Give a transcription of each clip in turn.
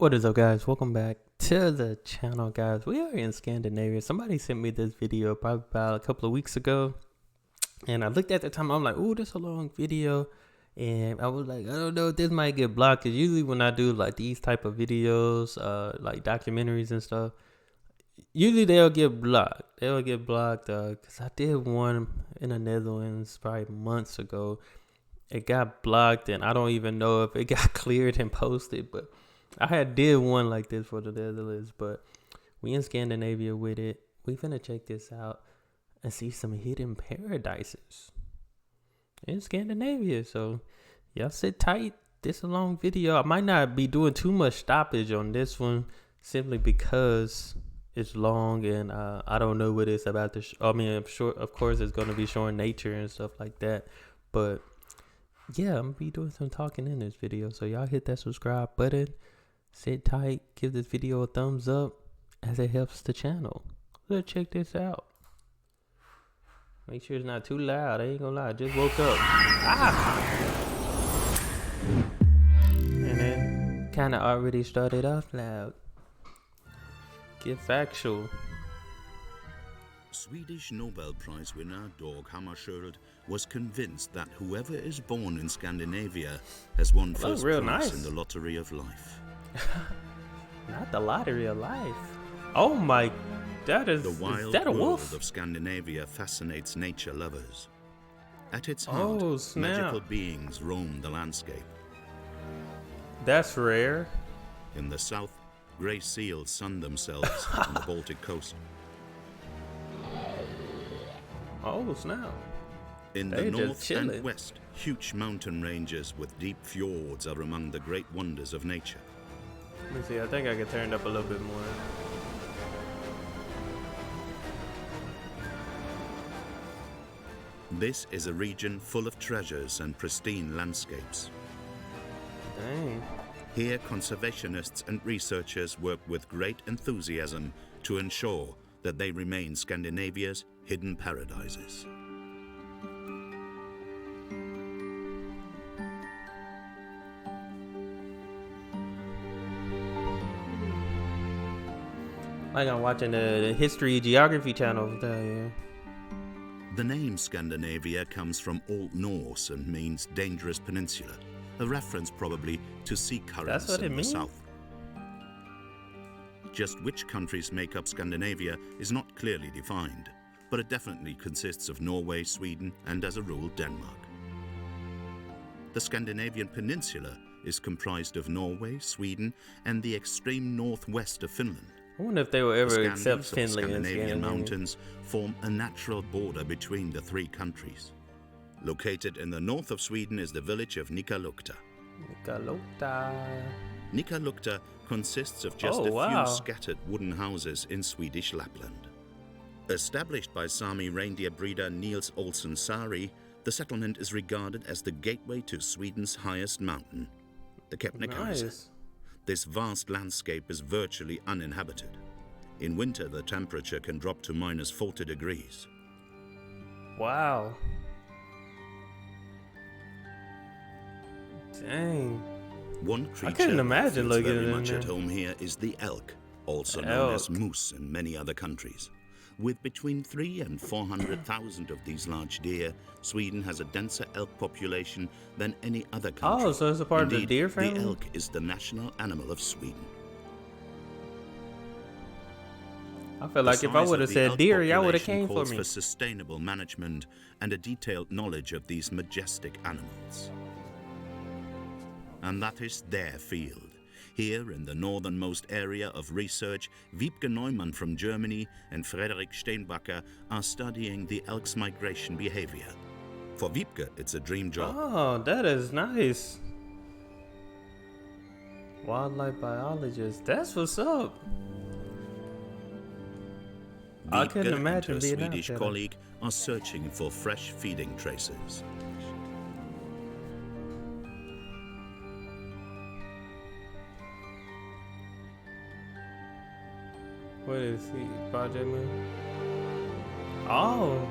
What is up, guys? Welcome back to the channel, guys. We are in Scandinavia. Somebody sent me this video probably about a couple of weeks ago, and I looked at the time. I'm like, "Oh, this is a long video," and I was like, "I don't know if this might get blocked." Cause usually when I do like these type of videos, like documentaries and stuff, usually they'll get blocked. They'll get blocked. Cause I did one in the Netherlands probably months ago. It got blocked, and I don't even know if it got cleared and posted, but I did one like this for the Netherlands, but we in Scandinavia with it. We finna check this out and see some hidden paradises in Scandinavia. So y'all sit tight. This is a long video. I might not be doing too much stoppage on this one simply because it's long and I don't know what it's about to I mean, I'm sure, of course, it's going to be showing nature and stuff like that. But yeah, I'm going to be doing some talking in this video. So y'all hit that subscribe button. Sit tight, give this video a thumbs up as it helps the channel. Let's check this out. Make sure it's not too loud. I ain't gonna lie, I just woke up. And then kinda already started off loud. Get factual. Swedish Nobel Prize winner Dag Hammarskjöld was convinced that whoever is born in Scandinavia has won first prize in the lottery of life. Not the lottery of life. Oh my, that is that a wolf? The world of Scandinavia fascinates nature lovers. At its heart, magical beings roam the landscape. That's rare. In the south, grey seals sun themselves on the Baltic coast. Oh snap. In the north and west, huge mountain ranges with deep fjords are among the great wonders of nature. Let me see, I think I can turn it up a little bit more. This is a region full of treasures and pristine landscapes. Dang. Here, conservationists and researchers work with great enthusiasm to ensure that they remain Scandinavia's hidden paradises. Like I'm watching the history geography channel. Yeah. The name Scandinavia comes from Old Norse and means dangerous peninsula, a reference probably to sea currents in the south. Just which countries make up Scandinavia is not clearly defined, but it definitely consists of Norway, Sweden, and as a rule, Denmark. The Scandinavian peninsula is comprised of Norway, Sweden, and the extreme northwest of Finland. I wonder if they will ever accept Finland. Scandinavian mountains form a natural border between the three countries. Located in the north of Sweden is the village of Nikkaluokta. Nikkaluokta consists of just a few scattered wooden houses in Swedish Lapland. Established by Sami reindeer breeder Niels Olsen Sari, the settlement is regarded as the gateway to Sweden's highest mountain, the Kebnekaise. This vast landscape is virtually uninhabited. In winter, the temperature can drop to minus 40 degrees. Wow. Dang. One creature I couldn't imagine that feels very much at home here is the elk, also known as moose in many other countries. With between 300,000 and 400,000 of these large deer, Sweden has a denser elk population than any other country. Oh, so it's a part of the deer family? The elk is the national animal of Sweden. I feel like if I would have said deer, y'all would have came for me. For sustainable management and a detailed knowledge of these majestic animals. And that is their field. Here in the northernmost area of research, Wiebke Neumann from Germany and Frederik Steenbacher are studying the elk's migration behavior. For Wiebke, it's a dream job. Oh, that is nice. Wildlife biologist, that's what's up. I couldn't imagine being a Swedish colleague are searching for fresh feeding traces. What is he? Project Man? Oh.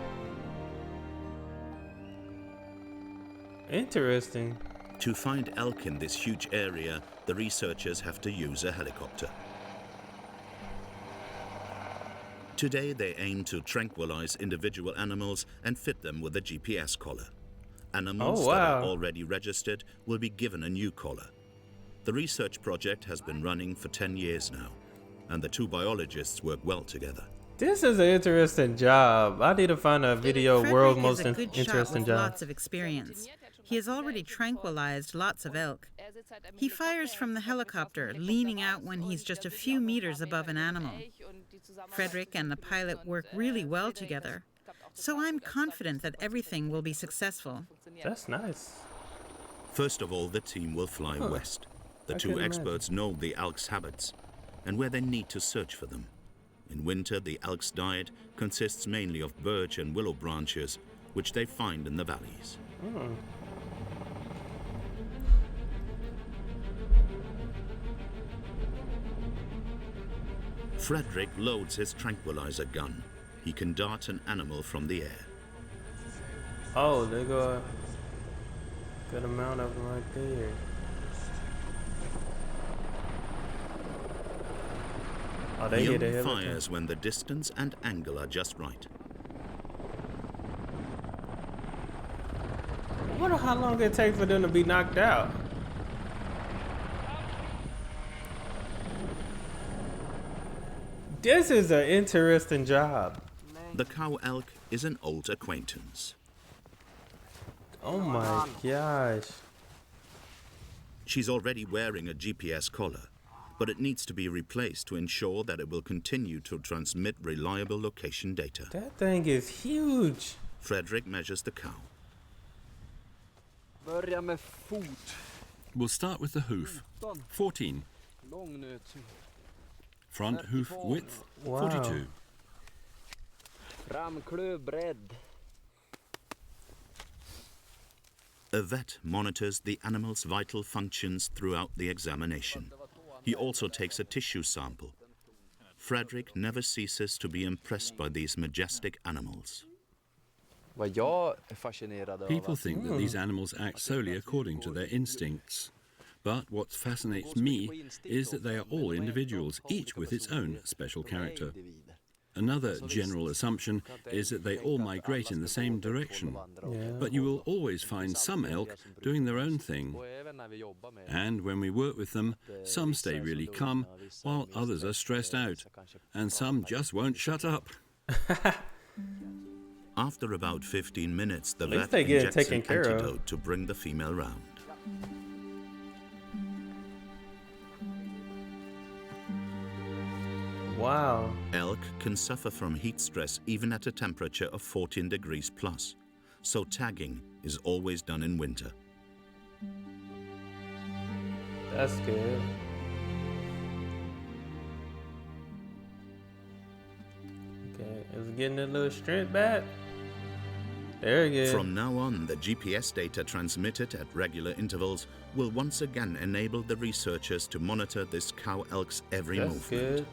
Interesting. To find elk in this huge area, the researchers have to use a helicopter. Today they aim to tranquilize individual animals and fit them with a GPS collar. Animals that are already registered will be given a new collar. The research project has been running for 10 years now, and the two biologists work well together. This is an interesting job. I need to find a video world's most interesting job. Lots of experience. He has already tranquilized lots of elk. He fires from the helicopter, leaning out when he's just a few meters above an animal. Frederick and the pilot work really well together, so I'm confident that everything will be successful. That's nice. First of all, the team will fly west. The two experts know the elk's habits and where they need to search for them. In winter, the elk's diet consists mainly of birch and willow branches, which they find in the valleys. Frederick loads his tranquilizer gun. He can dart an animal from the air. Oh, they got a good amount of them right there. Oh, he only fires when the distance and angle are just right. I wonder how long it takes for them to be knocked out. This is an interesting job. The cow elk is an old acquaintance. Oh my gosh. She's already wearing a GPS collar, but it needs to be replaced to ensure that it will continue to transmit reliable location data. That thing is huge. Frederick measures the cow. We'll start with the hoof. 14. Front hoof width, 42. A vet monitors the animal's vital functions throughout the examination. He also takes a tissue sample. Frederick never ceases to be impressed by these majestic animals. People think that these animals act solely according to their instincts. But what fascinates me is that they are all individuals, each with its own special character. Another general assumption is that they all migrate in the same direction. But you will always find some elk doing their own thing. And when we work with them, some stay really calm, while others are stressed out. And some just won't shut up. After about 15 minutes, the vet injects an antidote to bring the female round. Wow. Elk can suffer from heat stress even at a temperature of 14 degrees plus, so tagging is always done in winter. That's good. Okay, it's getting a little strength back. There you go. From now on, the GPS data transmitted at regular intervals will once again enable the researchers to monitor this cow elk's every movement. Good.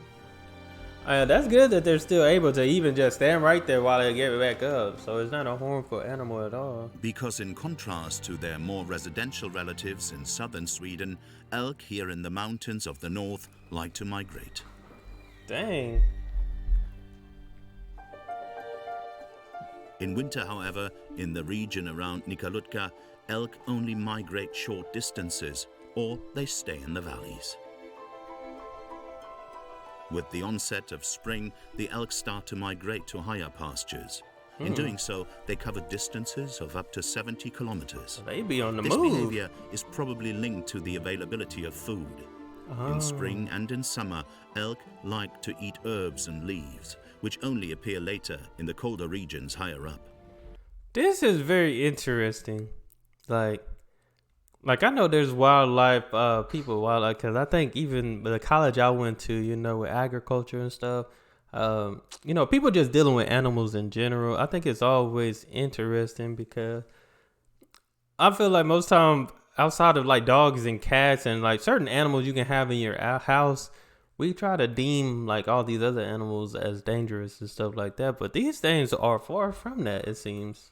That's good that they're still able to even just stand right there while they get back up. So it's not a harmful animal at all. Because in contrast to their more residential relatives in southern Sweden, elk here in the mountains of the north like to migrate. Dang. In winter, however, in the region around Nikkaluokta, elk only migrate short distances, or they stay in the valleys. With the onset of spring, the elk start to migrate to higher pastures. In doing so, they cover distances of up to 70 kilometers. They be on the move. This behavior is probably linked to the availability of food. In spring and in summer, elk like to eat herbs and leaves, which only appear later in the colder regions higher up. This is very interesting. Like I know there's wildlife people, because I think even the college I went to, with agriculture and stuff, people just dealing with animals in general. I think it's always interesting because I feel like most time outside of like dogs and cats and like certain animals you can have in your house, we try to deem like all these other animals as dangerous and stuff like that. But these things are far from that, it seems.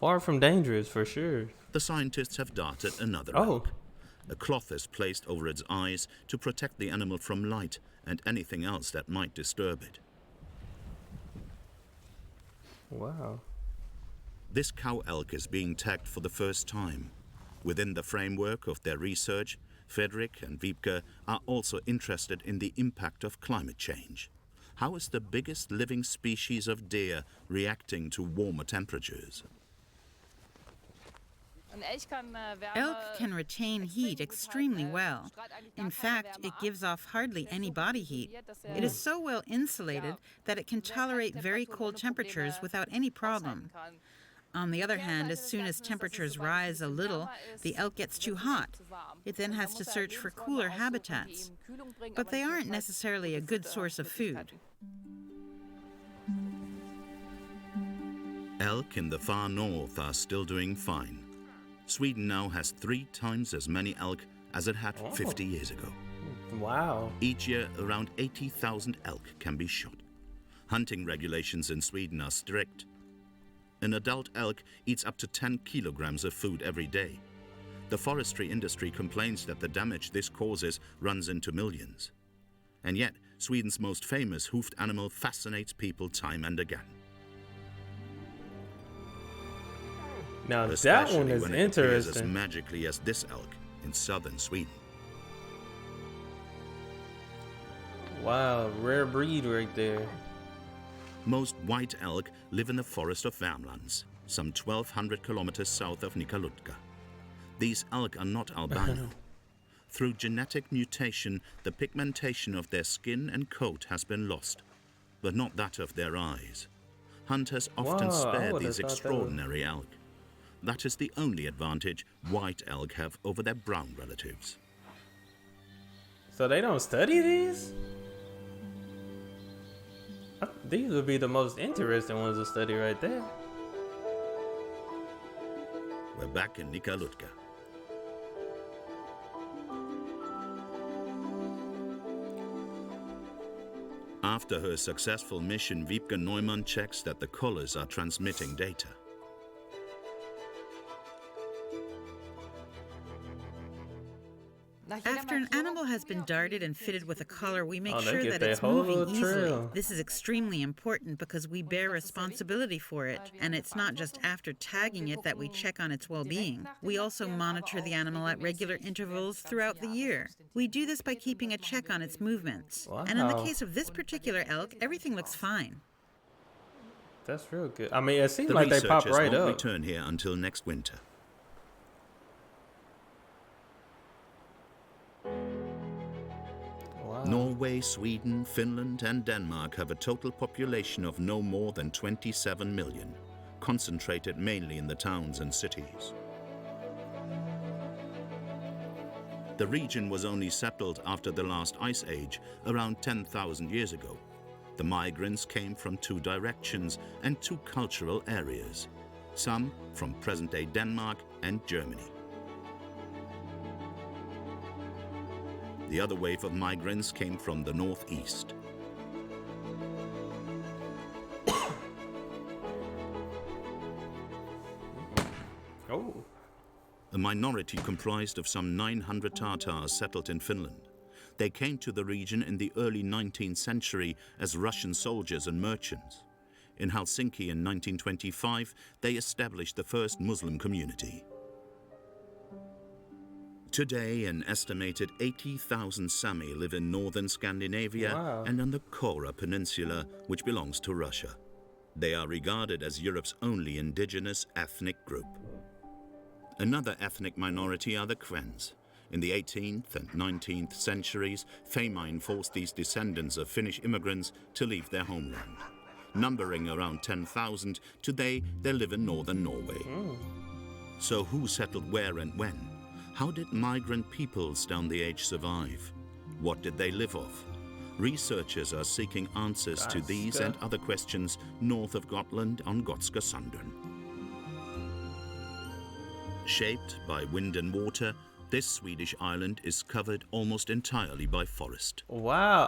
Far from dangerous, for sure. The scientists have darted another elk. A cloth is placed over its eyes to protect the animal from light and anything else that might disturb it. Wow. This cow elk is being tagged for the first time. Within the framework of their research, Fredrik and Wiebke are also interested in the impact of climate change. How is the biggest living species of deer reacting to warmer temperatures? Elk can retain heat extremely well. In fact, it gives off hardly any body heat. It is so well insulated that it can tolerate very cold temperatures without any problem. On the other hand, as soon as temperatures rise a little, the elk gets too hot. It then has to search for cooler habitats. But they aren't necessarily a good source of food. Elk in the far north are still doing fine. Sweden now has 3 times as many elk as it had 50 years ago. Wow. Each year, around 80,000 elk can be shot. Hunting regulations in Sweden are strict. An adult elk eats up to 10 kilograms of food every day. The forestry industry complains that the damage this causes runs into millions. And yet, Sweden's most famous hoofed animal fascinates people time and again. Now that Especially one is when it appears as interesting. magically as this elk in southern Sweden. Wow, rare breed right there. Most white elk live in the forest of Värmlands, some 1,200 kilometers south of Nikkaluotka. These elk are not albino. Through genetic mutation, the pigmentation of their skin and coat has been lost, but not that of their eyes. Hunters often Wow, I spare would've these thought that extraordinary elk. That is the only advantage white elk have over their brown relatives. So they don't study these? These would be the most interesting ones to study right there. We're back in Nikkaluotka. After her successful mission, Wiebke Neumann checks that the collars are transmitting data. After an animal has been darted and fitted with a collar, we make sure get that that it's whole moving easily. trail. This is extremely important because we bear responsibility for it, and it's not just after tagging it that we check on its well-being. We also monitor the animal at regular intervals throughout the year. We do this by keeping a check on its movements. And in the Wow. case of this particular elk, everything looks fine. That's real good. I mean, it seems The like they pop researchers right won't up. return here until next winter. Wow. Norway, Sweden, Finland and Denmark have a total population of no more than 27 million, concentrated mainly in the towns and cities. The region was only settled after the last ice age, around 10,000 years ago. The migrants came from 2 directions and 2 cultural areas, some from present-day Denmark and Germany. The other wave of migrants came from the northeast. Oh. A minority comprised of some 900 Tatars settled in Finland. They came to the region in the early 19th century as Russian soldiers and merchants. In Helsinki in 1925, they established the first Muslim community. Today, an estimated 80,000 Sami live in northern Scandinavia Wow. and on the Kora Peninsula, which belongs to Russia. They are regarded as Europe's only indigenous ethnic group. Another ethnic minority are the Kvens. In the 18th and 19th centuries, famine forced these descendants of Finnish immigrants to leave their homeland. Numbering around 10,000, today they live in northern Norway. So who settled where and when? How did migrant peoples down the age survive? What did they live off? Researchers are seeking answers to these and other questions north of Gotland on Gotska Sandern. Shaped by wind and water, this Swedish island is covered almost entirely by forest. Wow,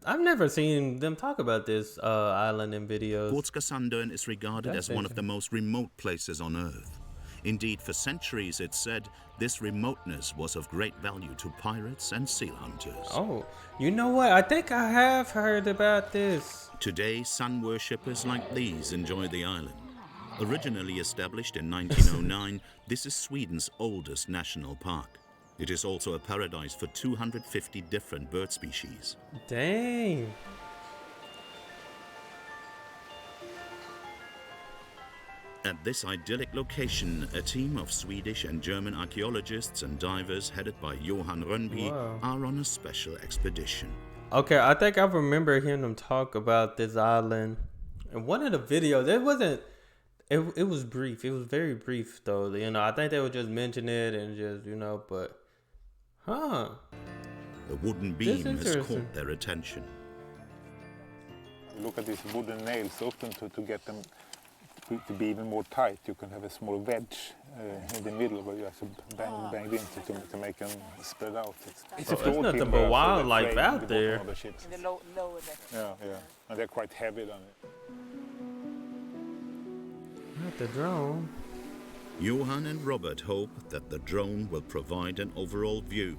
I've never seen them talk about this island in videos. Gotska is regarded as one of the most remote places on Earth. Indeed, for centuries it's said this remoteness was of great value to pirates and seal hunters. Oh, you know what? I think I have heard about this. Today, sun worshippers like these enjoy the island. Originally established in 1909, this is Sweden's oldest national park. It is also a paradise for 250 different bird species. Dang. At this idyllic location, a team of Swedish and German archaeologists and divers headed by Johan Rönnby are on a special expedition. Okay, I think I remember hearing them talk about this island. And one of the videos, it was brief. It was very brief though. You know, I think they would just mention it and just, you know, but The wooden beam has caught their attention. Look at these wooden nails, often to get them to be even more tight. You can have a small wedge in the middle where you have to bang into to make them spread out. It's nothing but wildlife out there. The lower deck. Yeah, and they're quite heavy on it. Not the drone. Johan and Robert hope that the drone will provide an overall view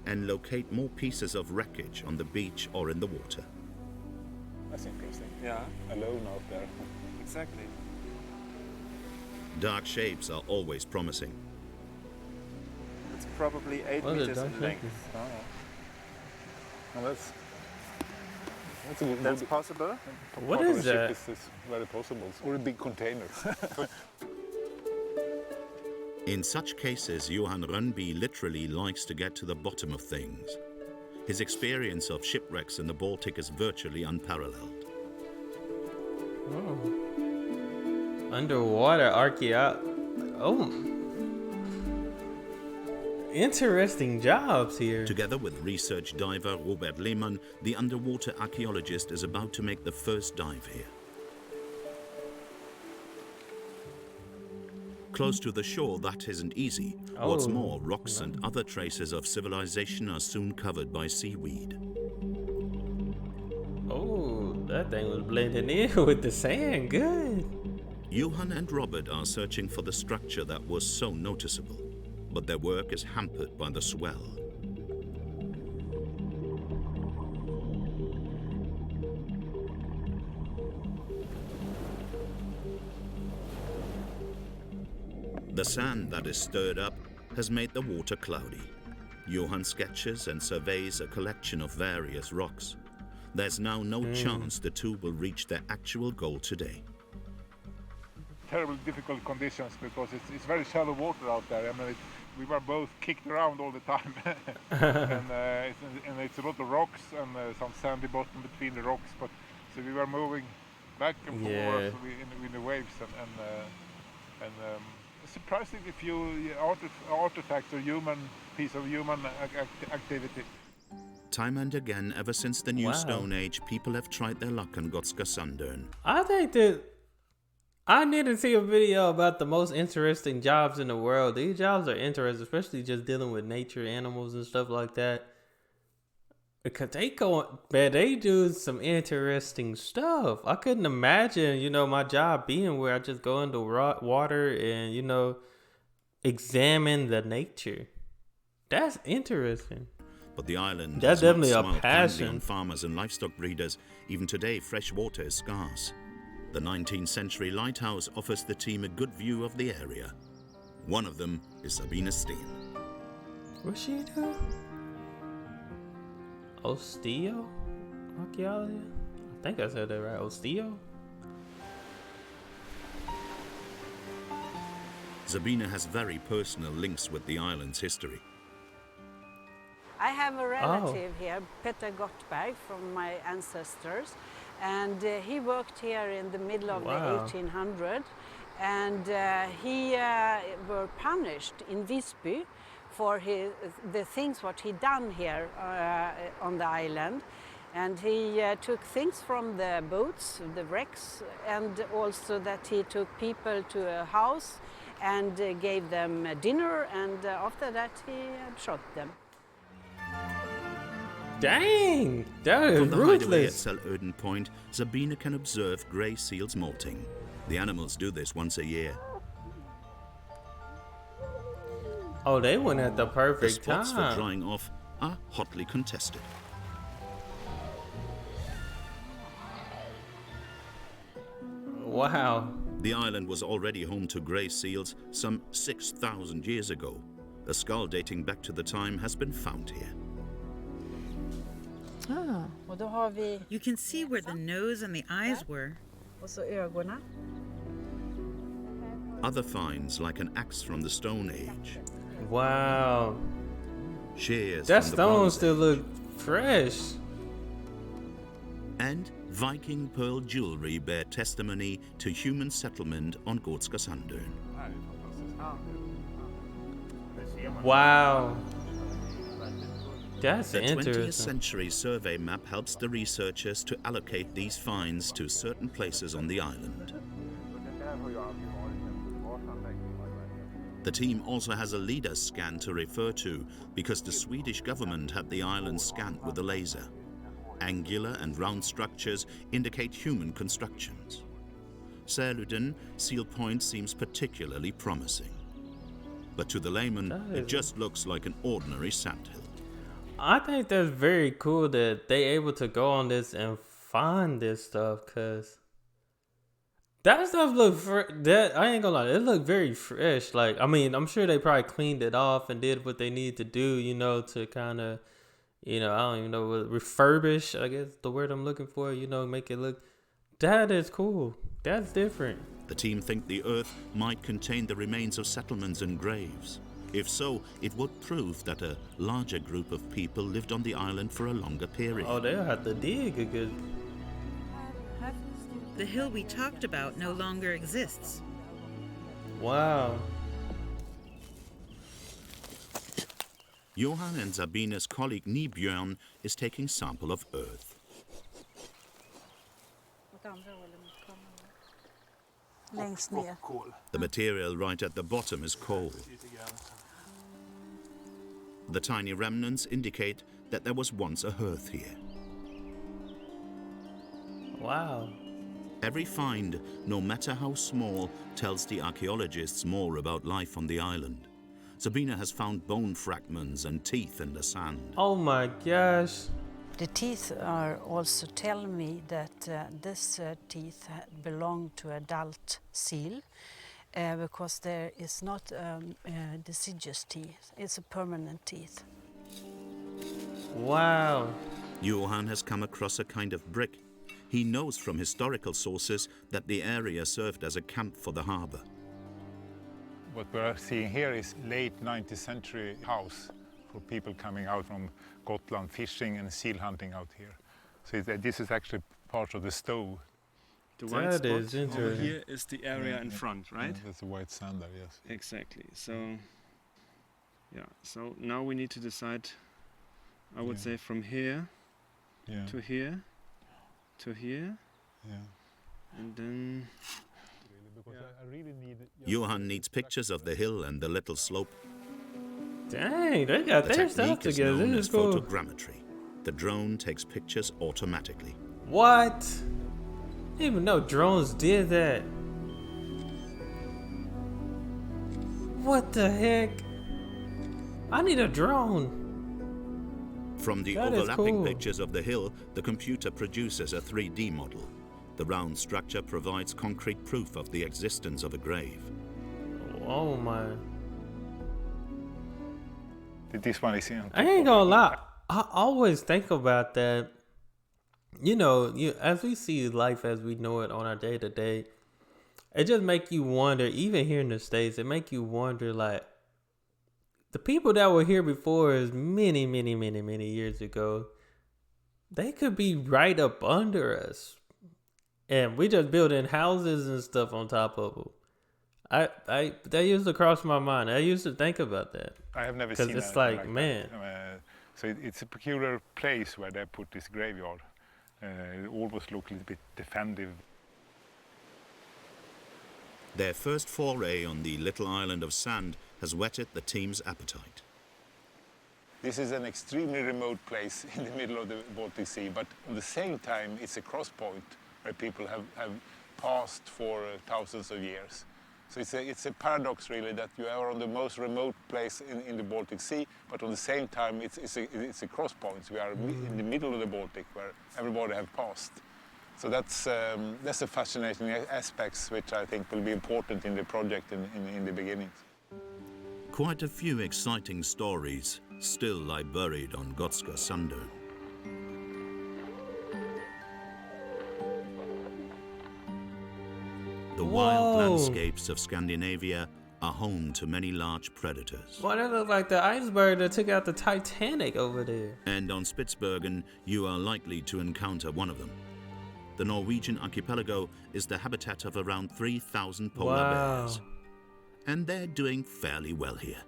and locate more pieces of wreckage on the beach or in the water. That's interesting. Yeah. Alone out there. Exactly. Dark shapes are always promising. It's probably 8 meters in length. Well, that's possible. What is that? It's very possible. Or a big container. In such cases, Johan Rönnby literally likes to get to the bottom of things. His experience of shipwrecks in the Baltic is virtually unparalleled. Oh. Underwater interesting jobs here. Together with research diver Robert Lehmann, the underwater archaeologist is about to make the first dive here. Close to the shore, that isn't easy. What's more, rocks and other traces of civilization are soon covered by seaweed. Oh, that thing was blending in with the sand. Good. Johan and Robert are searching for the structure that was so noticeable, but their work is hampered by the swell. The sand that is stirred up has made the water cloudy. Johan sketches and surveys a collection of various rocks. There's now no chance the two will reach their actual goal today. Terribly difficult conditions because it's very shallow water out there. I mean, we were both kicked around all the time. and it's a lot of rocks and some sandy bottom between the rocks. But so we were moving back and forth in the waves and surprisingly few artifacts or piece of human activity. Time and again, ever since the New Stone Age, people have tried their luck on Gotska Sandön. I think that I need to see a video about the most interesting jobs in the world. These jobs are interesting, especially just dealing with nature, animals, and stuff like that. Because they do some interesting stuff. I couldn't imagine, my job being where I just go into water and, examine the nature. That's interesting. But the island that's has definitely not a smiled passion kindly on farmers and livestock breeders. Even today, fresh water is scarce. The 19th century lighthouse offers the team a good view of the area. One of them is Sabine Steen. What's she do? Osteo? Archaeology? I think I said that right. Osteo? Sabine has very personal links with the island's history. I have a relative here, Peter Gottberg, from my ancestors, and he worked here in the middle of the 1800s, and he were punished in Visby for the things what he done here on the island. And he took things from the boats, the wrecks, and also that he took people to a house and gave them dinner, and after that he shot them. Dang, that is From the hideaway at ruthless. Selöden Point, Sabine can observe grey seals molting. The animals do this once a year. Oh, they went at the The perfect spots for time. drying off are hotly contested. Wow. The island was already home to grey seals some 6,000 years ago. A skull dating back to the time has been found here. Och då har vi You can see where the nose and the eyes were. och så ögonen. Other finds, like an axe from the Stone Age, Wow. shears That from the stone Bronze still Age, look fresh. and Viking pearl jewelry bear testimony to human settlement on Gotska Sandön. Wow. That's The 20th interesting. century survey map helps the researchers to allocate these finds to certain places on the island. The team also has a leader's scan to refer to because the Swedish government had the island scanned with a laser. Angular and round structures indicate human constructions. Säluden Seal Point seems particularly promising. But to the layman, it just looks like an ordinary sandhill. I think that's very cool that they able to go on this and find this stuff, cause that stuff look that I ain't gonna lie, it looked very fresh. Like, I mean, I'm sure they probably cleaned it off and did what they need to do, you know, to kind of, you know, I don't even know, refurbish, I guess the word I'm looking for, you know, make it look. That is cool. That's different. The team think the earth might contain the remains of settlements and graves. If so, it would prove that a larger group of people lived on the island for a longer period. Oh, they'll have to dig a good. The hill we talked about no longer exists. Wow. Johan and Sabine's colleague Nibjörn is taking sample of earth. Längst ner. The material right at the bottom is coal. The tiny remnants indicate that there was once a hearth here. Wow. Every find, no matter how small, tells the archaeologists more about life on the island. Sabine has found bone fragments and teeth in the sand. Oh my gosh. The teeth are also tell me that this teeth belong to adult seal because there is not deciduous teeth. It's a permanent teeth. Wow. Johan has come across a kind of brick. He knows from historical sources that the area served as a camp for the harbor. What we're seeing here is late 19th century house for people coming out from Gotland fishing and seal hunting out here. So this is actually part of the stove. The white That spot is over interesting. here is the area in front, right? That's a white sand there, yes. Exactly. So, yeah. So now we need to decide. I would say from here to here to here, and then. Johan needs pictures of the hill and the little slope. Dang, they got The their stuff technique is together. known This as is cool. photogrammetry. The drone takes pictures automatically. What? I didn't even know drones did that. What the heck? I need a drone. From the That is overlapping cool. pictures of the hill, the computer produces a 3D model. The round structure provides concrete proof of the existence of a grave. Oh my. This one is in. I ain't gonna lie. I always think about that. You know, as we see life as we know it on our day to day, it just make you wonder. Even here in the States, it make you wonder. Like the people that were here before us, many years ago, they could be right up under us, and we just building houses and stuff on top of them. That used to cross my mind. I used to think about that. I have never seen Because it's anything like, that. man. So it's a peculiar place where they put this graveyard. It almost looks a little bit defensive. Their first foray on the little island of sand has whetted the team's appetite. This is an extremely remote place in the middle of the Baltic Sea, but at the same time it's a cross point where people have passed for thousands of years. So it's a paradox really that you are on the most remote place in the Baltic Sea, but at the same time it's a cross point. We are in the middle of the Baltic where everybody have passed. So that's a fascinating aspects which I think will be important in the project in the beginning. Quite a few exciting stories still lie buried on Gotska Sunder. The wild landscapes of Scandinavia are home to many large predators. Well, that looks like the iceberg that took out the Titanic over there. And on Spitsbergen, you are likely to encounter one of them. The Norwegian archipelago is the habitat of around 3,000 polar bears. And they're doing fairly well here.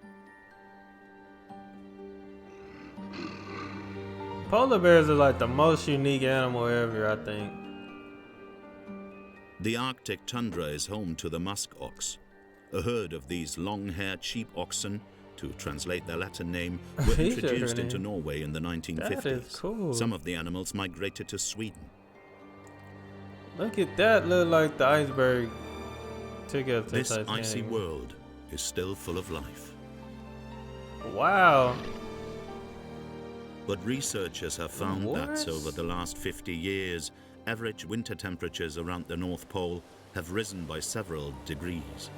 Polar bears are like the most unique animal ever, I think. The Arctic tundra is home to the musk ox. A herd of these long-haired sheep oxen, to translate their Latin name, were introduced into Norway in the 1950s. That is cool. Some of the animals migrated to Sweden. Look at that, look like the iceberg took out the This Titanic. icy world is still full of life. Wow. But researchers have found that over the last 50 years, average winter temperatures around the North Pole have risen by several degrees.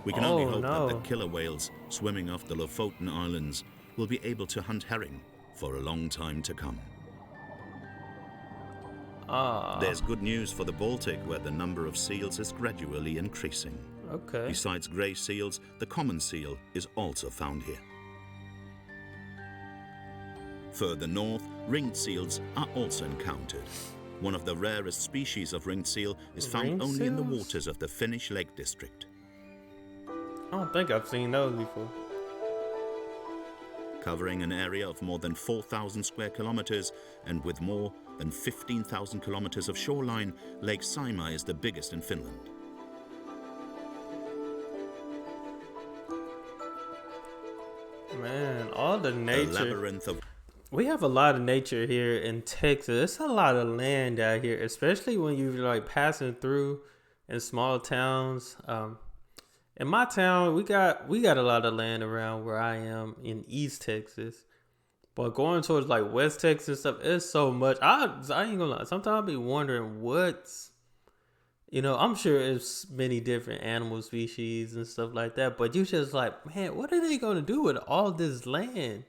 We can only hope that the killer whales swimming off the Lofoten Islands will be able to hunt herring for a long time to come. There's good news for the Baltic, where the number of seals is gradually increasing. Okay. Besides grey seals, the common seal is also found here. Further north, ringed seals are also encountered. One of the rarest species of ringed seal is found only in the waters of the Finnish Lake District. I don't think I've seen those before. Covering an area of more than 4,000 square kilometers and with more than 15,000 kilometers of shoreline, Lake Saimaa is the biggest in Finland. Man, all the nature. A labyrinth of... We have a lot of nature here in Texas. It's a lot of land out here, especially when you're like passing through in small towns. In my town, we got a lot of land around where I am in East Texas. But going towards like West Texas and stuff, it's so much. I ain't gonna lie. Sometimes I'll be wondering I'm sure it's many different animal species and stuff like that. But you just like, man, what are they gonna do with all this land?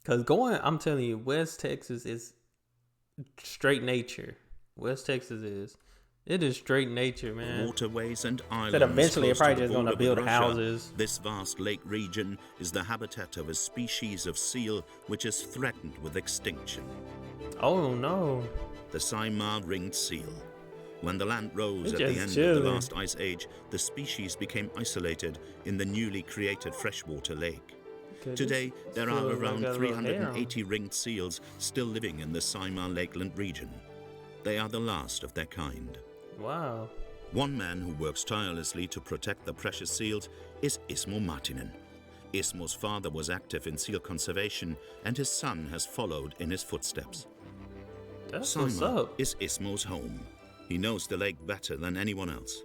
Because I'm telling you, West Texas is straight nature. West Texas is. It is straight nature, man. Waterways and islands. That eventually they're probably just going to build houses. This vast lake region is the habitat of a species of seal which is threatened with extinction. Oh, no. The Saimaa ringed seal. When the land rose at the end of the last ice age, the species became isolated in the newly created freshwater lake. Today, there are around 380 ringed seals still living in the Saimaa Lakeland region. They are the last of their kind. Wow. One man who works tirelessly to protect the precious seals is Ismo Martinen. Ismo's father was active in seal conservation, and his son has followed in his footsteps. That's what's up. Is Ismo's home. He knows the lake better than anyone else.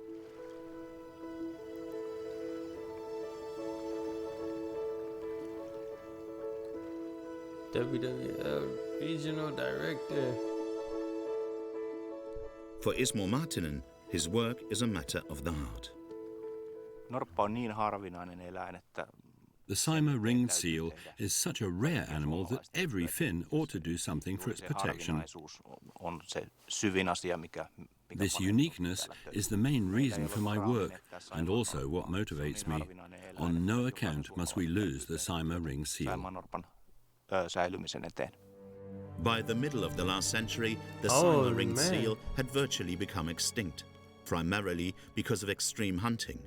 WWF Regional Director. For Ismo Martinen, his work is a matter of the heart. Norppa on niin harvinainen eläin, että the Saimaa ringed seal is such a rare animal that every Finn ought to do something for its protection. This uniqueness is the main reason for my work and also what motivates me. On no account must we lose the Saimaa ringed seal. By the middle of the last century, the Saimaa ringed seal had virtually become extinct, primarily because of extreme hunting.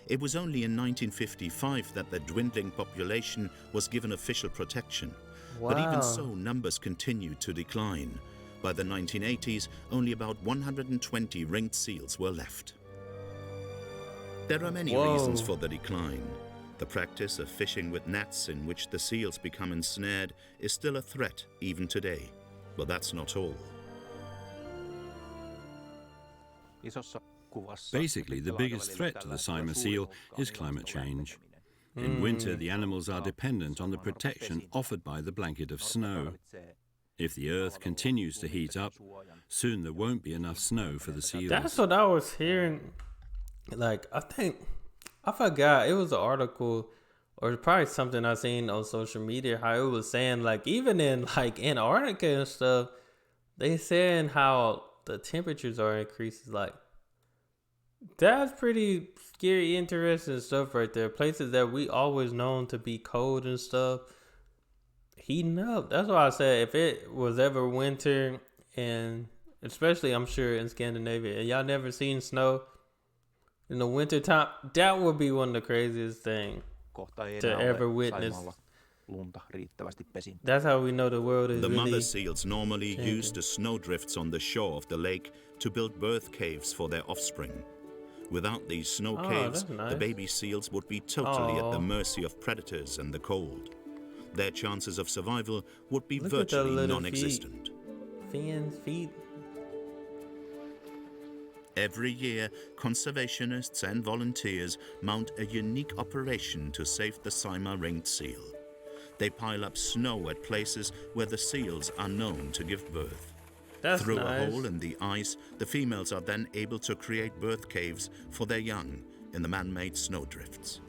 It was only in 1955 that the dwindling population was given official protection. Wow. But even so, numbers continued to decline. By the 1980s, only about 120 ringed seals were left. There are many reasons for the decline. The practice of fishing with nets in which the seals become ensnared is still a threat even today. But that's not all. Basically, the biggest threat to the Saimaa seal is climate change. In winter, the animals are dependent on the protection offered by the blanket of snow. If the earth continues to heat up, soon there won't be enough snow for the seals. That's what I was hearing. Like, I forgot, it was an article or probably something I seen on social media, how it was saying, like, even in like Antarctica and stuff, they saying how the temperatures are increasing. Like, that's pretty scary, interesting stuff right there. Places that we always known to be cold and stuff, heating up. That's why I said if it was ever winter, and especially I'm sure in Scandinavia, and y'all never seen snow in the winter time, that would be one of the craziest things to ever witness. That's how we know the world is The really mother seals normally changing. use the snowdrifts on the shore of the lake to build birth caves for their offspring. Without these snow caves, that's nice. the baby seals would be totally at the mercy of predators and the cold. Their chances of survival would be Look at the virtually little non-existent. fins, feet. Every year, conservationists and volunteers mount a unique operation to save the Saimaa ringed seal. They pile up snow at places where the seals are known to give birth. That's Through nice. a hole in the ice, the females are then able to create birth caves for their young in the man-made snowdrifts.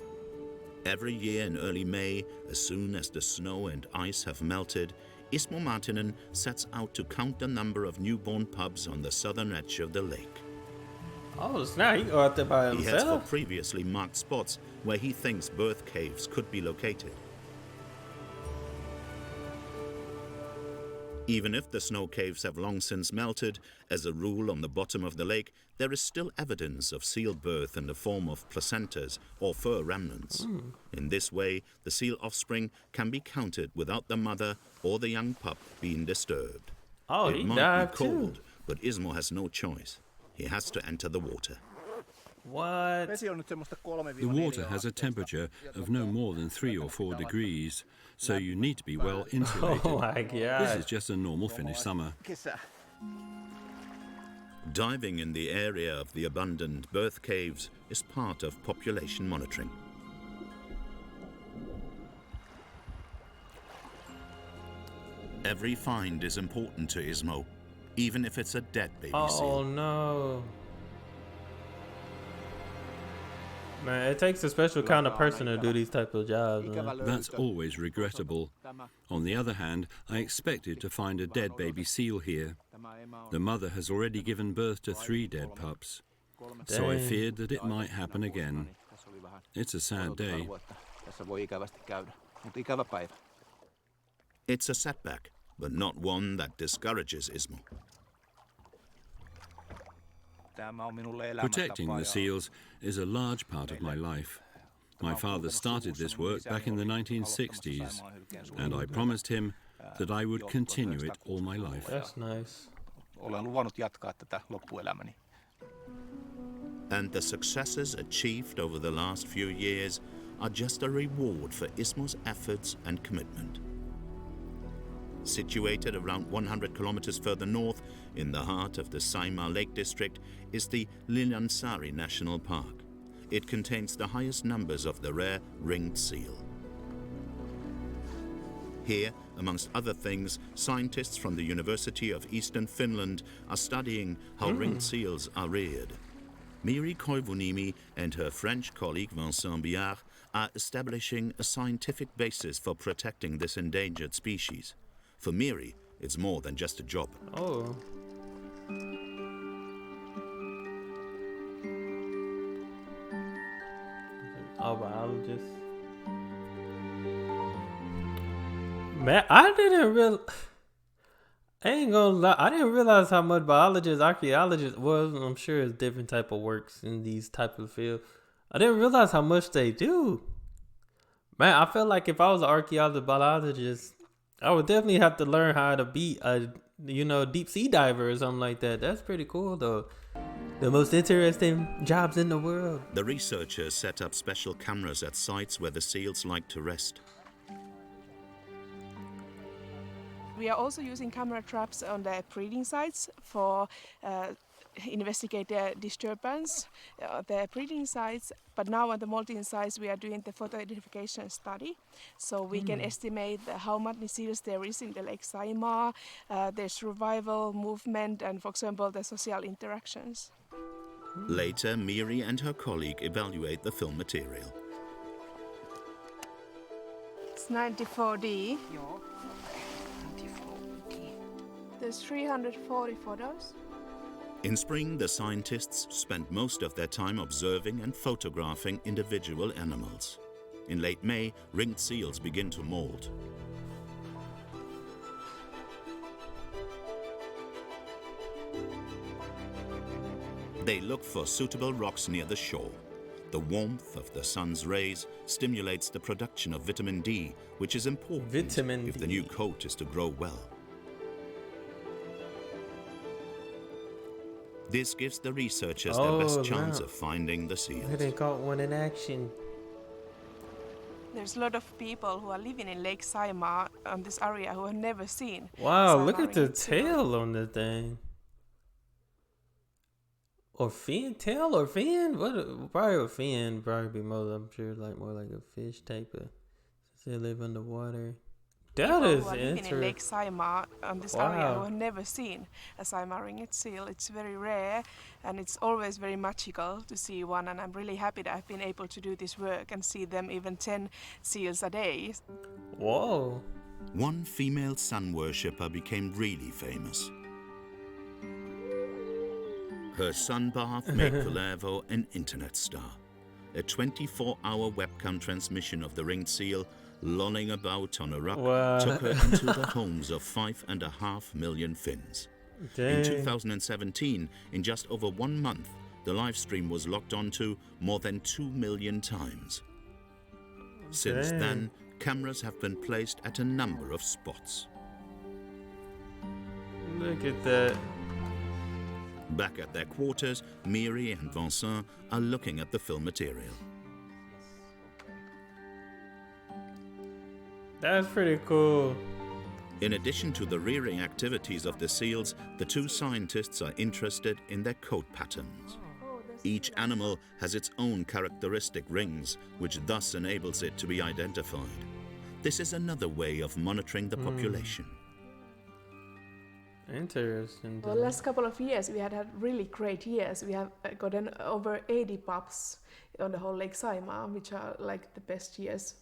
Every year in early May, as soon as the snow and ice have melted, Ismo Martinen sets out to count the number of newborn pups on the southern edge of the lake. Oh snap, he go out there by He heads for himself. previously marked spots where he thinks birth caves could be located. Even if the snow caves have long since melted, as a rule on the bottom of the lake, there is still evidence of seal birth in the form of placentas or fur remnants. In this way, the seal offspring can be counted without the mother or the young pup being disturbed. Oh, It he might died be too. cold, but Ismo has no choice. He has to enter the water. What? The water has a temperature of no more than 3 or 4 degrees, so you need to be well insulated. Oh my god. This is just a normal Finnish summer. Diving in the area of the abundant birth caves is part of population monitoring. Every find is important to Ismo, even if it's a dead baby Oh seal. no. Man, it takes a special kind of person to do these type of jobs, man. That's always regrettable. On the other hand, I expected to find a dead baby seal here. The mother has already given birth to 3 dead pups, so I Dang. feared that it might happen again. It's a sad day. It's a setback, but not one that discourages Ismo. Protecting the seals is a large part of my life. My father started this work back in the 1960s, and I promised him that I would continue it all my life. That's nice. And the successes achieved over the last few years are just a reward for Ismo's efforts and commitment. Situated around 100 kilometers further north, in the heart of the Saimaa Lake District, is the Lilansaari National Park. It contains the highest numbers of the rare ringed seal. Here, amongst other things, scientists from the University of Eastern Finland are studying how ringed seals are reared. Miri Koivuniemi and her French colleague Vincent Biard are establishing a scientific basis for protecting this endangered species. For Miri, it's more than just a job. Oh. Oh, biologist. Man, I ain't gonna lie, I didn't realize how much biologists, archaeologists, well, I'm sure it's different type of works in these type of fields. I didn't realize how much they do. Man, I feel like if I was an archaeologist, biologist, I would definitely have to learn how to be a, deep sea diver or something like that. That's pretty cool though. The most interesting jobs in the world. The researchers set up special cameras at sites where the seals like to rest. We are also using camera traps on the breeding sites for investigate the disturbance, the breeding sites. But now on the molting sites we are doing the photo identification study, so we can estimate how many seals there is in the Lake Saimaa, their survival, movement, and for example the social interactions. Later, Miri and her colleague evaluate the film material. It's 94D. There's 340 photos. In spring, the scientists spent most of their time observing and photographing individual animals. In late May, ringed seals begin to molt. They look for suitable rocks near the shore. The warmth of the sun's rays stimulates the production of vitamin D, which is important if the new coat is to grow well. This gives the researchers their best chance of finding the seals. They caught one in action. There's a lot of people who are living in Lake Saimaa on this area who have never seen. Wow, look at the tail on the thing. Or fin, tail or fin? What? Probably a fin. Probably be more. I'm sure, like more like a fish type of. Since they live underwater. That is interesting. Living in Lake Saimaa on this area who have never seen a Saimaa ringed seal. It's very rare, and it's always very magical to see one. And I'm really happy that I've been able to do this work and see them even 10 seals a day. Whoa! One female sun worshipper became really famous. Her sun bath made Kullervo an internet star. A 24-hour webcam transmission of the ringed seal lolling about on a rock took her into the homes of 5.5 million Finns. Dang. In 2017, in just over 1 month, the live stream was logged onto more than 2 million times. Since then, cameras have been placed at a number of spots. Look at that. Back at their quarters, Miri and Vincent are looking at the film material. That's pretty cool. In addition to the rearing activities of the seals, the two scientists are interested in their coat patterns. Each animal has its own characteristic rings, which thus enables it to be identified. This is another way of monitoring the population. Interesting. The last couple of years we had really great years. We have gotten over 80 pups on the whole Lake Saimaa, which are like the best years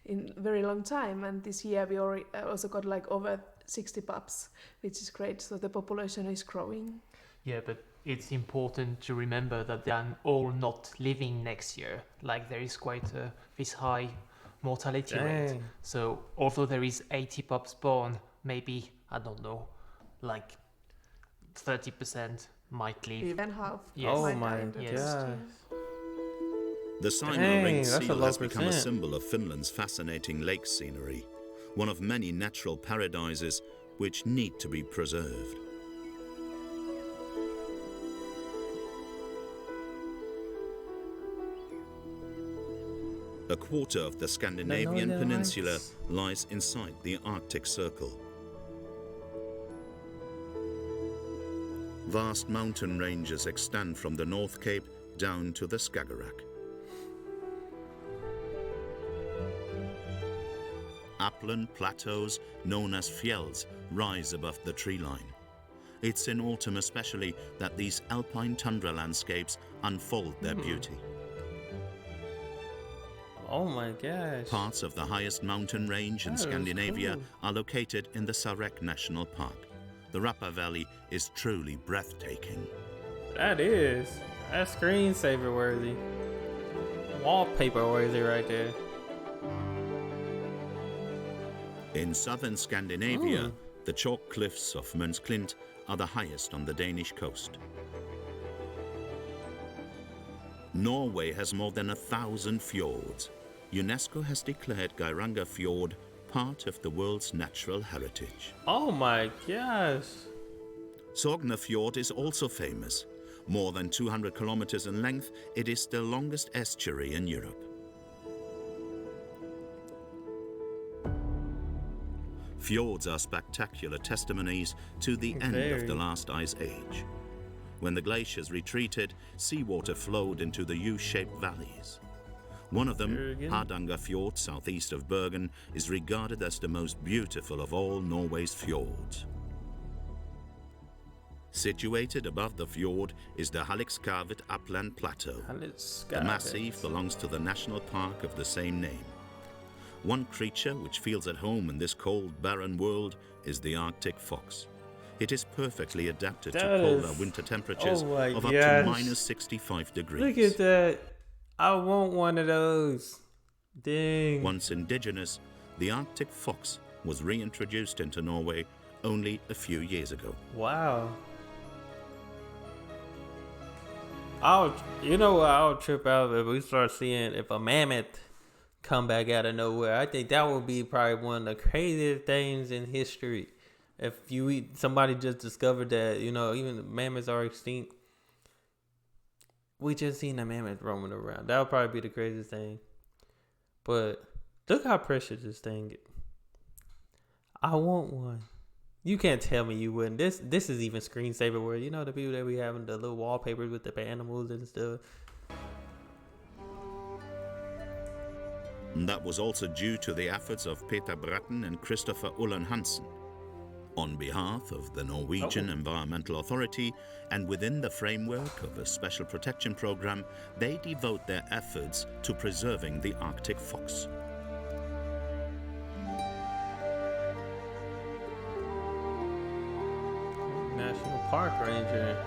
in a very long time. And this year we already also got like over 60 pups, which is great. So the population is growing. Yeah, but it's important to remember that they are all not living next year. Like there is quite this high mortality rate. So although there is 80 pups born, maybe, I don't know, like 30% might leave. Even half. Yes. Oh my god. The Saimaa ringed seal has become a symbol of Finland's fascinating lake scenery, one of many natural paradises which need to be preserved. A quarter of the Scandinavian peninsula lies inside the Arctic Circle. Vast mountain ranges extend from the North Cape down to the Skagerrak. Upland plateaus, known as fjells, rise above the tree line. It's in autumn especially that these alpine tundra landscapes unfold their beauty. Oh my gosh. Parts of the highest mountain range in Scandinavia are located in the Sarek National Park. The Rappa Valley is truly breathtaking. That is. That's screensaver worthy. Wallpaper worthy right there. In southern Scandinavia, the chalk cliffs of Mønsklint are the highest on the Danish coast. Norway has more than 1,000 fjords. UNESCO has declared Geiranger Fjord part of the world's natural heritage. Oh my gosh. Sognefjord is also famous. More than 200 kilometers in length, it is the longest estuary in Europe. Fjords are spectacular testimonies to the end of the last ice age. When the glaciers retreated, seawater flowed into the U-shaped valleys. One of them, Hardanger Fjord, southeast of Bergen, is regarded as the most beautiful of all Norway's fjords. Situated above the fjord is the Hallingskarvet upland plateau. The massif belongs to the national park of the same name. One creature which feels at home in this cold, barren world is the Arctic fox. It is perfectly adapted to colder winter temperatures of up to minus 65 degrees. Look at that. I want one of those. Dang. Once indigenous, the Arctic fox was reintroduced into Norway only a few years ago. Wow. I'll trip out if we start seeing if a mammoth come back out of nowhere. I think that would be probably one of the craziest things in history. If somebody just discovered that, even the mammoths are extinct. We just seen a mammoth roaming around. That would probably be the craziest thing. But look how precious this thing is. I want one. You can't tell me you wouldn't. This is even screensaver where the people that we having the little wallpapers with the animals and stuff. That was also due to the efforts of Peter Bratten and Christopher Ullen Hansen. On behalf of the Norwegian Environmental Authority and within the framework of a special protection program, they devote their efforts to preserving the Arctic fox. National Park Ranger.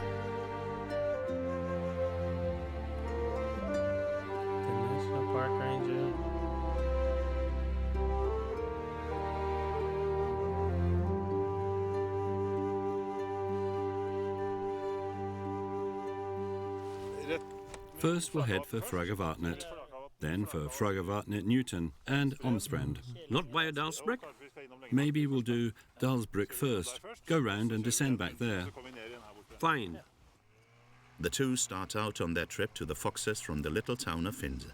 The National Park Ranger. First we'll head for Fragavatnet, then for Fragavatnet Newton and Omstrand. Not via Dalsbrook? Maybe we'll do Dalsbrook first, go round and descend back there. Fine. The two start out on their trip to the foxes from the little town of Finse.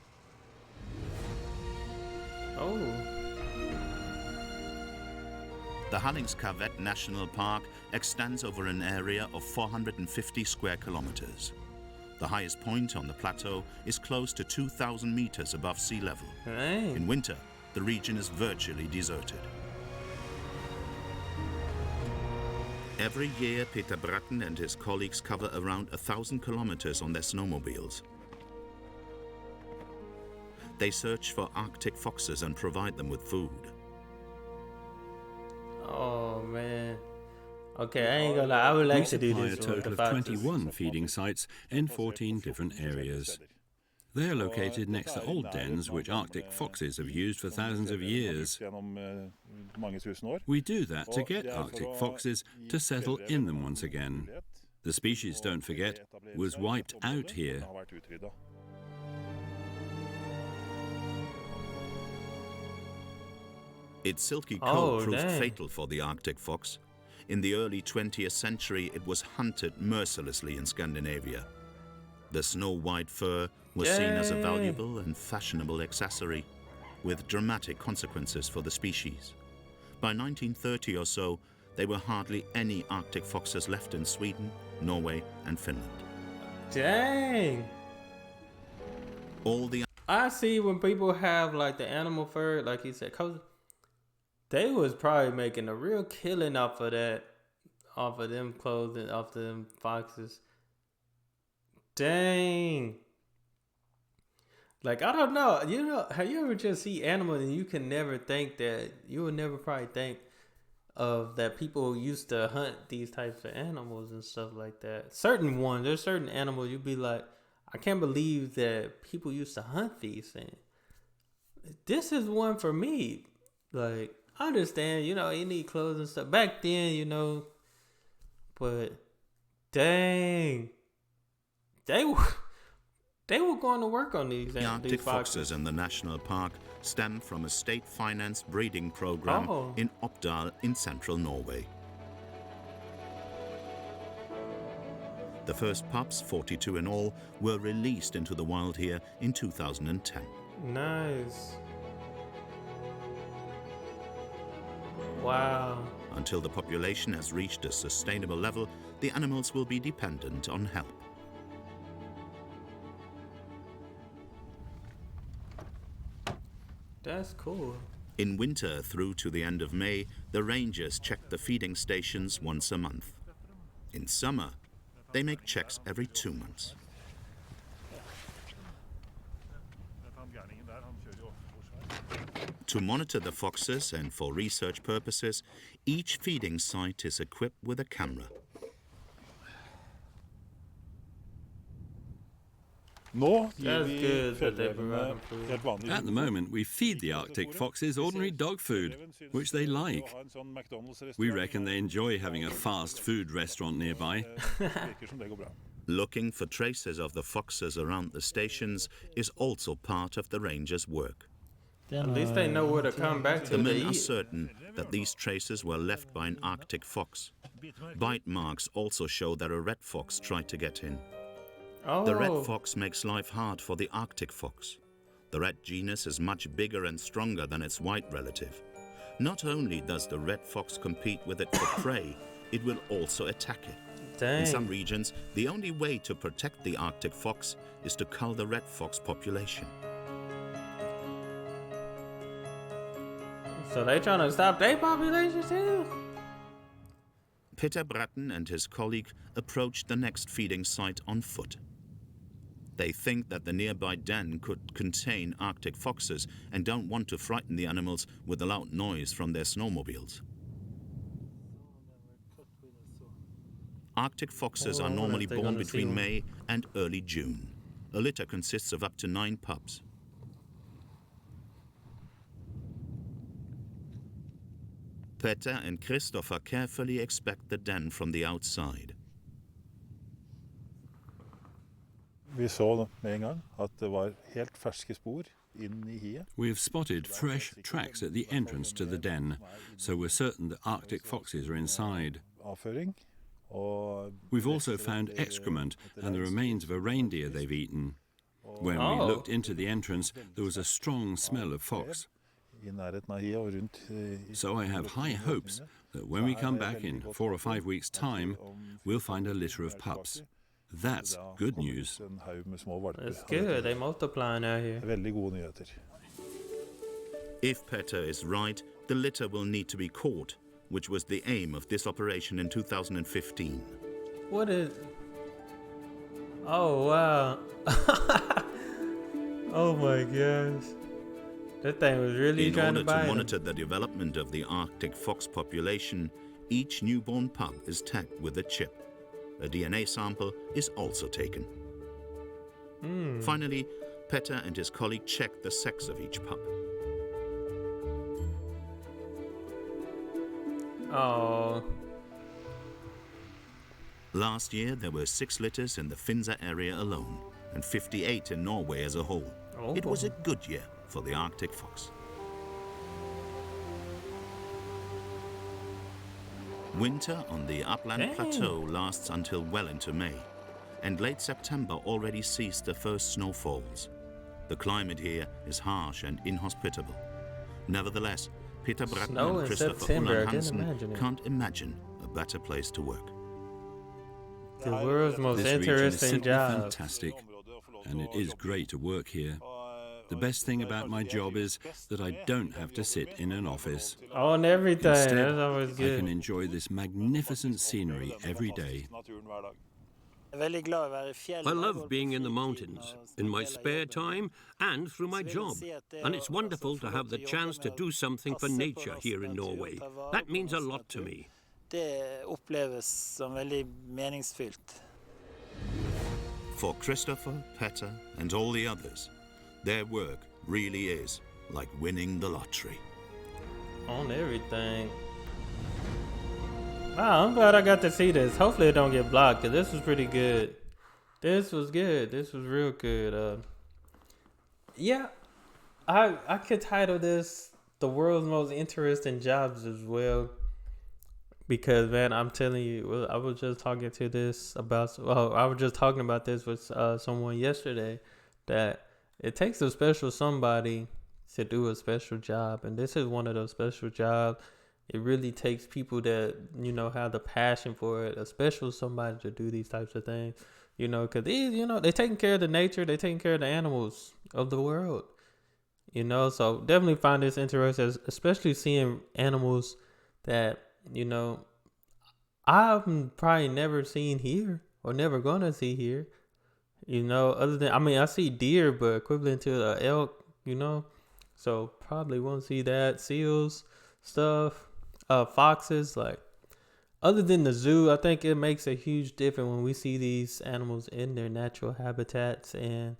The Hallingskarvet National Park extends over an area of 450 square kilometers. The highest point on the plateau is close to 2,000 meters above sea level. Hey. In winter, the region is virtually deserted. Every year, Peter Bratten and his colleagues cover around 1,000 kilometers on their snowmobiles. They search for Arctic foxes and provide them with food. Oh, man. Okay, I ain't gonna lie. I would like to do this. We supply a total of 21 feeding sites in 14 different areas. They are located next to old dens which Arctic foxes have used for thousands of years. We do that to get Arctic foxes to settle in them once again. The species, don't forget, was wiped out here. Its silky coat proved fatal for the Arctic fox. In the early 20th century, it was hunted mercilessly in Scandinavia. The snow-white fur was seen as a valuable and fashionable accessory, with dramatic consequences for the species. By 1930 or so, there were hardly any Arctic foxes left in Sweden, Norway, and Finland. Dang! I see when people have like the animal fur, like he said, cause they was probably making a real killing off of that, off of them clothes and off them foxes. Dang. Like, I don't know. Have you ever just see animals and you can never think that, you would never probably think of that people used to hunt these types of animals and stuff like that. There's certain animals you'd be like, I can't believe that people used to hunt these things. This is one for me. Like, I understand, you need clothes and stuff. Back then, but dang, they were going to work on these. The Arctic foxes in the national park stem from a state-financed breeding program in Oppdal in central Norway. The first pups, 42 in all, were released into the wild here in 2010. Nice. Wow. Until the population has reached a sustainable level, the animals will be dependent on help. That's cool. In winter through to the end of May, the rangers check the feeding stations once a month. In summer, they make checks every 2 months. To monitor the foxes and for research purposes, each feeding site is equipped with a camera. At the moment, we feed the Arctic foxes ordinary dog food, which they like. We reckon they enjoy having a fast food restaurant nearby. Looking for traces of the foxes around the stations is also part of the rangers' work. At least they know where to come back to. The men are certain that these traces were left by an Arctic fox. Bite marks also show that a red fox tried to get in. The red fox makes life hard for the Arctic fox. The red genus is much bigger and stronger than its white relative. Not only does the red fox compete with it for prey, it will also attack it. Dang. In some regions, the only way to protect the Arctic fox is to cull the red fox population. So they trying to stop their population too? Peter Bratton and his colleague approached the next feeding site on foot. They think that the nearby den could contain Arctic foxes and don't want to frighten the animals with the loud noise from their snowmobiles. Arctic foxes are normally born between May and early June. A litter consists of up to 9 pups. Petter and Christopher carefully inspect the den from the outside. Vi så med en gang at det var helt ferske spor inn I hiet. We've spotted fresh tracks at the entrance to the den, so we're certain the Arctic foxes are inside. Avføring. We've also found excrement and the remains of a reindeer they've eaten. When we looked into the entrance, there was a strong smell of fox. So I have high hopes that when we come back in 4 or 5 weeks' time, we'll find a litter of pups. That's good news. That's good. They multiplying out here. If Petter is right, the litter will need to be caught, which was the aim of this operation in 2015. What is... Oh, wow. Oh, my gosh. That thing was really trying to bite him. In order to monitor the development of the Arctic fox population, each newborn pup is tagged with a chip. A DNA sample is also taken. Finally, Petter and his colleague check the sex of each pup. Oh. Last year, there were 6 litters in the Finland area alone, and 58 in Norway as a whole. Oh. It was a good year for the Arctic fox. Winter on the upland plateau lasts until well into May, and late September already sees the first snowfalls. The climate here is harsh and inhospitable. Nevertheless, Peter Bratton and Christopher Ulland Hansen can't imagine a better place to work. The world's most this interesting region is job. Fantastic, and it is great to work here. The best thing about my job is that I don't have to sit in an office. Oh, and everything. Instead, That's always good. I can enjoy this magnificent scenery every day. I love being in the mountains, in my spare time and through my job. And it's wonderful to have the chance to do something for nature here in Norway. That means a lot to me. For Christopher, Petter, and all the others, their work really is like winning the lottery. On everything. Wow, I'm glad I got to see this. Hopefully it don't get blocked, because this was pretty good. This was good. This was real good. Yeah, I could title this The World's Most Interesting Jobs as well. Because man, I'm telling you, I was just talking to this about. Well, I was just talking about this with someone yesterday, that it takes a special somebody to do a special job, and this is one of those special jobs. It really takes people that have the passion for it, a special somebody to do these types of things. Because they're taking care of the nature, they're taking care of the animals of the world. So definitely find this interesting, especially seeing animals that I've probably never seen here or never gonna see here. Other than I see deer, but equivalent to the elk. So probably won't see that. Seals, stuff, foxes. Like other than the zoo, I think it makes a huge difference when we see these animals in their natural habitats and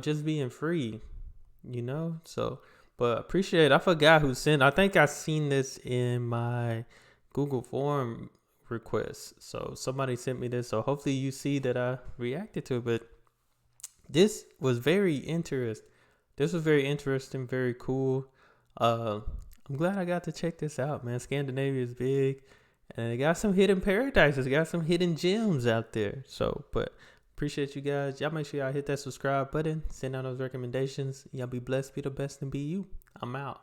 just being free. So. But appreciate it. I forgot who sent. I think I seen this in my Google form request. So somebody sent me this. So hopefully you see that I reacted to it. But this was very interesting. This was very interesting, very cool. I'm glad I got to check this out, man. Scandinavia is big. And it got some hidden paradises. It got some hidden gems out there. So, but appreciate you guys. Y'all make sure y'all hit that subscribe button. Send out those recommendations. Y'all be blessed, be the best, and be you. I'm out.